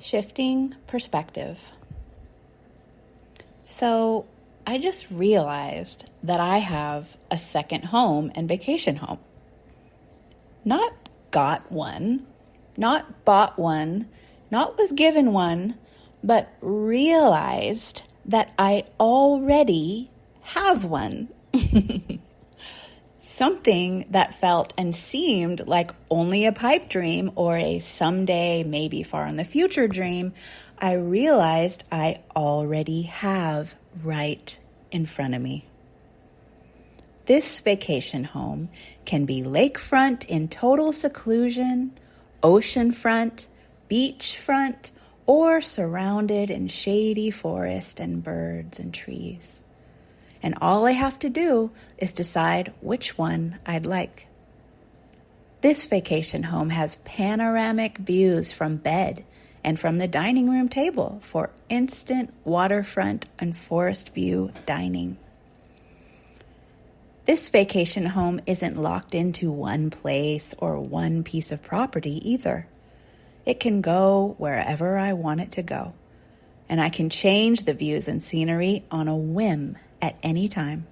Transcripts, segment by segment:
Shifting perspective. So I just realized that I have a second home and vacation home. Not got one, not bought one, not was given one, but realized that I already have one. Something that felt and seemed like only a pipe dream or a someday, maybe far in the future dream, I realized I already have right in front of me. This vacation home can be lakefront in total seclusion, oceanfront, beachfront, or surrounded in shady forest and birds and trees. And all I have to do is decide which one I'd like. This vacation home has panoramic views from bed and from the dining room table for instant waterfront and forest view dining. This vacation home isn't locked into one place or one piece of property either. It can go wherever I want it to go, and I can change the views and scenery on a whim at any time.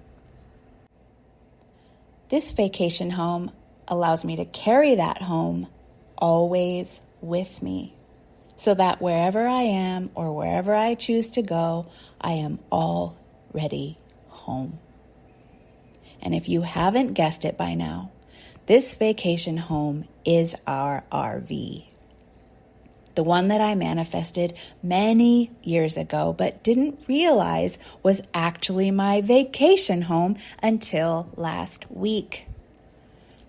This vacation home allows me to carry that home always with me, so that wherever I am or wherever I choose to go, I am already home. And if you haven't guessed it by now, this vacation home is our RV. The one that I manifested many years ago, but didn't realize was actually my vacation home until last week.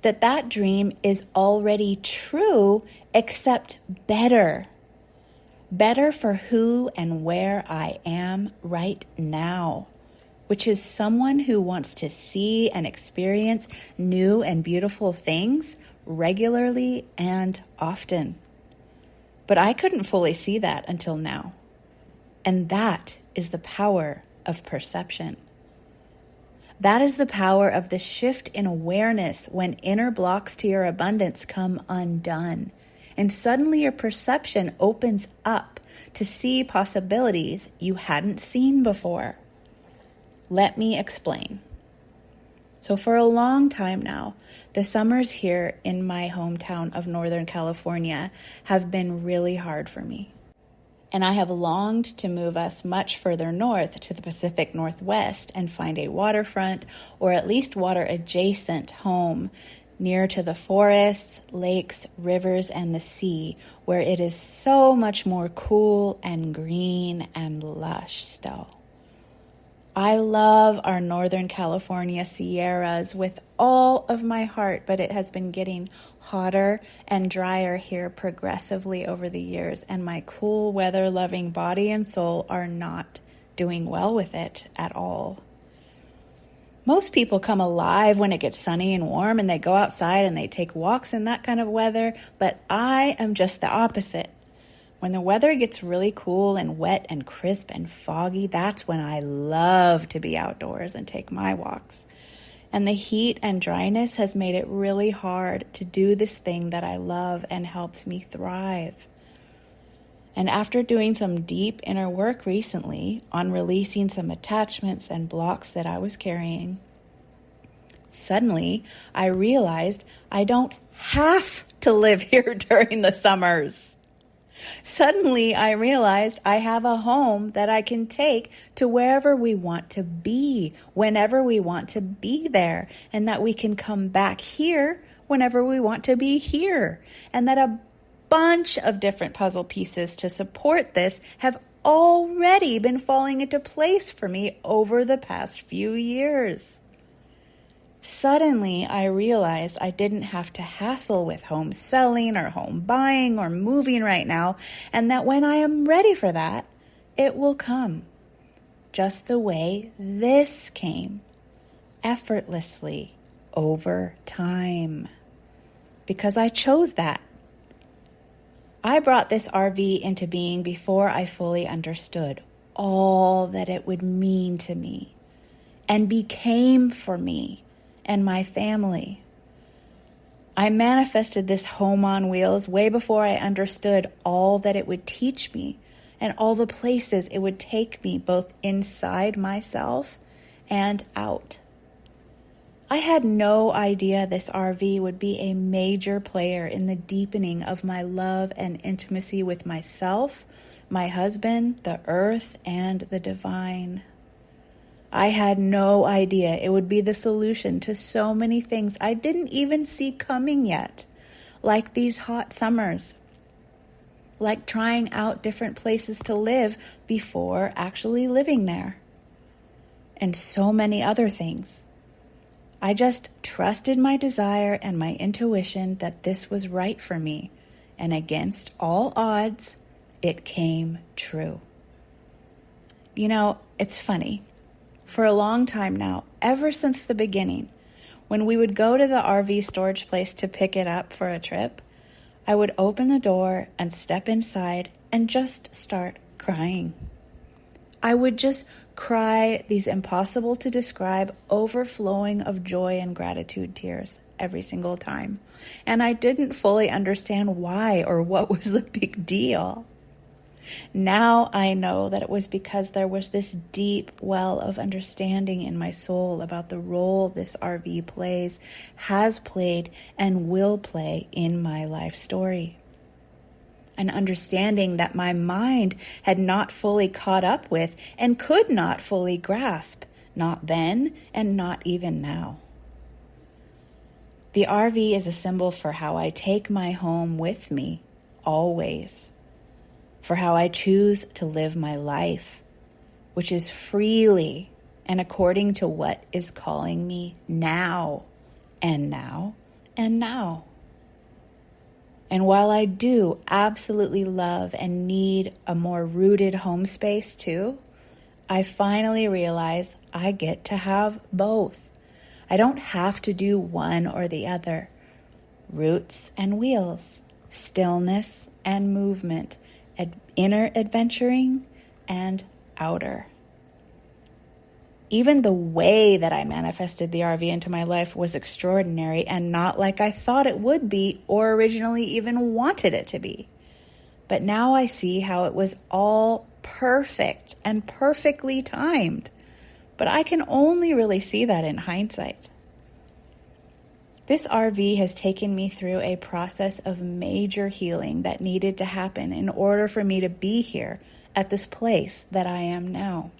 That dream is already true, except better. Better for who and where I am right now, which is someone who wants to see and experience new and beautiful things regularly and often. But I couldn't fully see that until now. And that is the power of perception. That is the power of the shift in awareness when inner blocks to your abundance come undone. And suddenly your perception opens up to see possibilities you hadn't seen before. Let me explain. So for a long time now, the summers here in my hometown of Northern California have been really hard for me. And I have longed to move us much further north to the Pacific Northwest and find a waterfront or at least water adjacent home near to the forests, lakes, rivers, and the sea, where it is so much more cool and green and lush still. I love our Northern California Sierras with all of my heart, but it has been getting hotter and drier here progressively over the years, and my cool weather-loving body and soul are not doing well with it at all. Most people come alive when it gets sunny and warm, and they go outside and they take walks in that kind of weather, but I am just the opposite. When the weather gets really cool and wet and crisp and foggy, that's when I love to be outdoors and take my walks. And the heat and dryness has made it really hard to do this thing that I love and helps me thrive. And after doing some deep inner work recently on releasing some attachments and blocks that I was carrying, suddenly I realized I don't have to live here during the summers. Suddenly, I realized I have a home that I can take to wherever we want to be, whenever we want to be there, and that we can come back here whenever we want to be here, and that a bunch of different puzzle pieces to support this have already been falling into place for me over the past few years. Suddenly, I realized I didn't have to hassle with home selling or home buying or moving right now, and that when I am ready for that, it will come. Just the way this came, effortlessly, over time. Because I chose that. I brought this RV into being before I fully understood all that it would mean to me and became for me and my family. I manifested this home on wheels way before I understood all that it would teach me and all the places it would take me, both inside myself and out. I had no idea this RV would be a major player in the deepening of my love and intimacy with myself, my husband, the earth, and the divine. I had no idea it would be the solution to so many things I didn't even see coming yet, like these hot summers, like trying out different places to live before actually living there, and so many other things. I just trusted my desire and my intuition that this was right for me, and against all odds, it came true. You know, it's funny. For a long time now, ever since the beginning, when we would go to the RV storage place to pick it up for a trip, I would open the door and step inside and just start crying. I would just cry these impossible to describe overflowing of joy and gratitude tears every single time. And I didn't fully understand why or what was the big deal. Now I know that it was because there was this deep well of understanding in my soul about the role this RV plays, has played, and will play in my life story. An understanding that my mind had not fully caught up with and could not fully grasp, not then and not even now. The RV is a symbol for how I take my home with me, always. For how I choose to live my life, which is freely and according to what is calling me now, and now, and now. And while I do absolutely love and need a more rooted home space too, I finally realize I get to have both. I don't have to do one or the other. Roots and wheels, stillness and movement, inner adventuring and outer. Even the way that I manifested the RV into my life was extraordinary and not like I thought it would be or originally even wanted it to be. But now I see how it was all perfect and perfectly timed. But I can only really see that in hindsight. This RV has taken me through a process of major healing that needed to happen in order for me to be here at this place that I am now.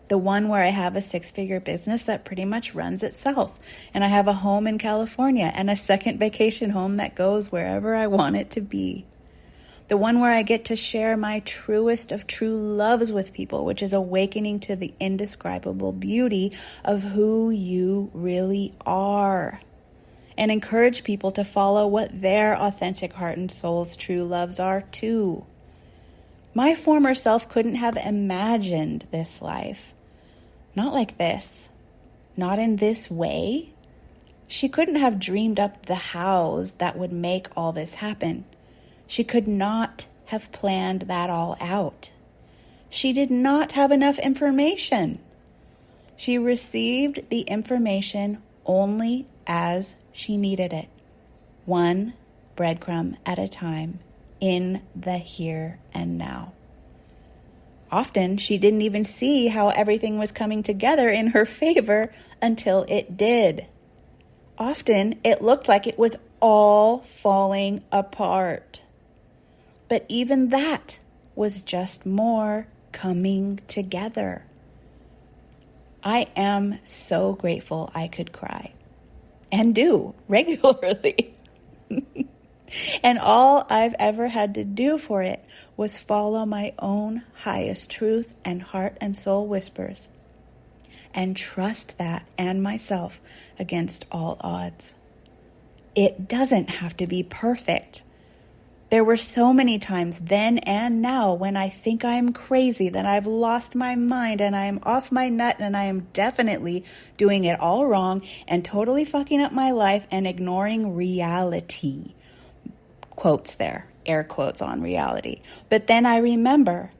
The one where I have a 6-figure business that pretty much runs itself, and I have a home in California and a second vacation home that goes wherever I want it to be. The one where I get to share my truest of true loves with people, which is awakening to the indescribable beauty of who you really are, and encourage people to follow what their authentic heart and soul's true loves are too. My former self couldn't have imagined this life. Not like this. Not in this way. She couldn't have dreamed up the hows that would make all this happen. She could not have planned that all out. She did not have enough information. She received the information only as she needed it, one breadcrumb at a time, in the here and now. Often, she didn't even see how everything was coming together in her favor until it did. Often, it looked like it was all falling apart. But even that was just more coming together. I am so grateful I could cry, and do regularly. And all I've ever had to do for it was follow my own highest truth and heart and soul whispers, and trust that and myself against all odds. It doesn't have to be perfect. There were so many times then and now when I think I am crazy, that I've lost my mind and I am off my nut and I am definitely doing it all wrong and totally fucking up my life and ignoring reality. Quotes there, air quotes on reality. But then I remember,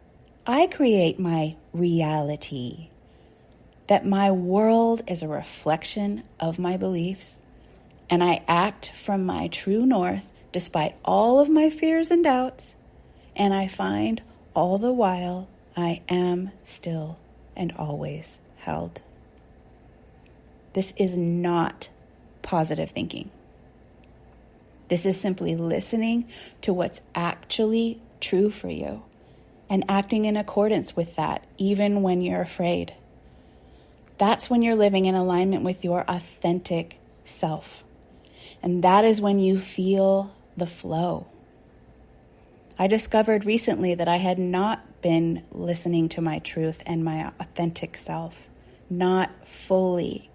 I create my reality. That my world is a reflection of my beliefs, and I act from my true north despite all of my fears and doubts, and I find all the while I am still and always held. This is not positive thinking. This is simply listening to what's actually true for you and acting in accordance with that, even when you're afraid. That's when you're living in alignment with your authentic self. And that is when you feel the flow. I discovered recently that I had not been listening to my truth and my authentic self, not fully.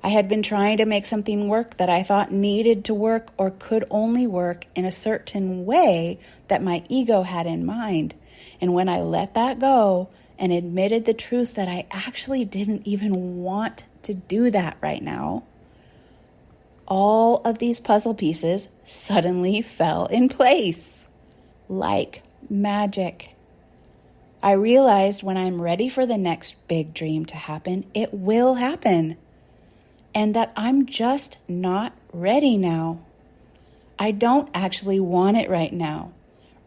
I had been trying to make something work that I thought needed to work or could only work in a certain way that my ego had in mind. And when I let that go and admitted the truth that I actually didn't even want to do that right now, all of these puzzle pieces suddenly fell in place like magic. I realized when I'm ready for the next big dream to happen, it will happen. And that I'm just not ready now. I don't actually want it right now.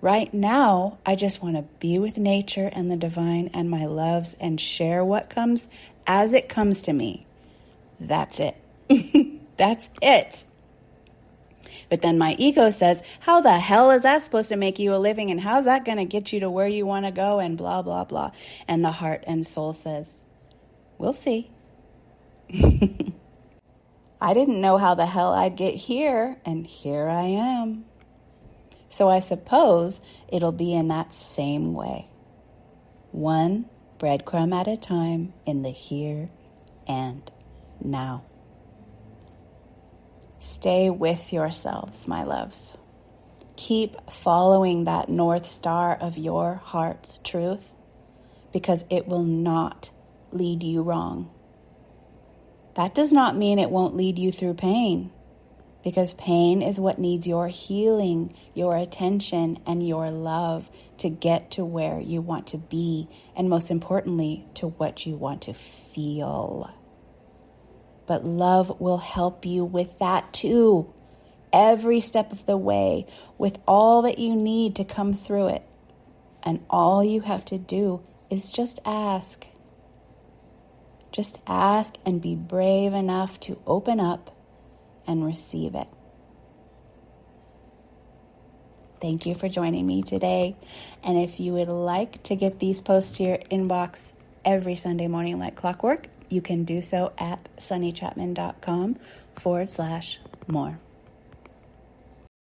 Right now, I just want to be with nature and the divine and my loves and share what comes as it comes to me. That's it. That's it. But then my ego says, how the hell is that supposed to make you a living? And how's that going to get you to where you want to go? And blah, blah, blah. And the heart and soul says, we'll see. I didn't know how the hell I'd get here, and here I am. So I suppose it'll be in that same way. One breadcrumb at a time in the here and now. Stay with yourselves, my loves. Keep following that North Star of your heart's truth, because it will not lead you wrong. That does not mean it won't lead you through pain, because pain is what needs your healing, your attention, and your love to get to where you want to be, and most importantly, to what you want to feel. But love will help you with that too, every step of the way, with all that you need to come through it. And all you have to do is just ask. Just ask and be brave enough to open up and receive it. Thank you for joining me today. And if you would like to get these posts to your inbox every Sunday morning like clockwork, you can do so at sunnychapman.com/more.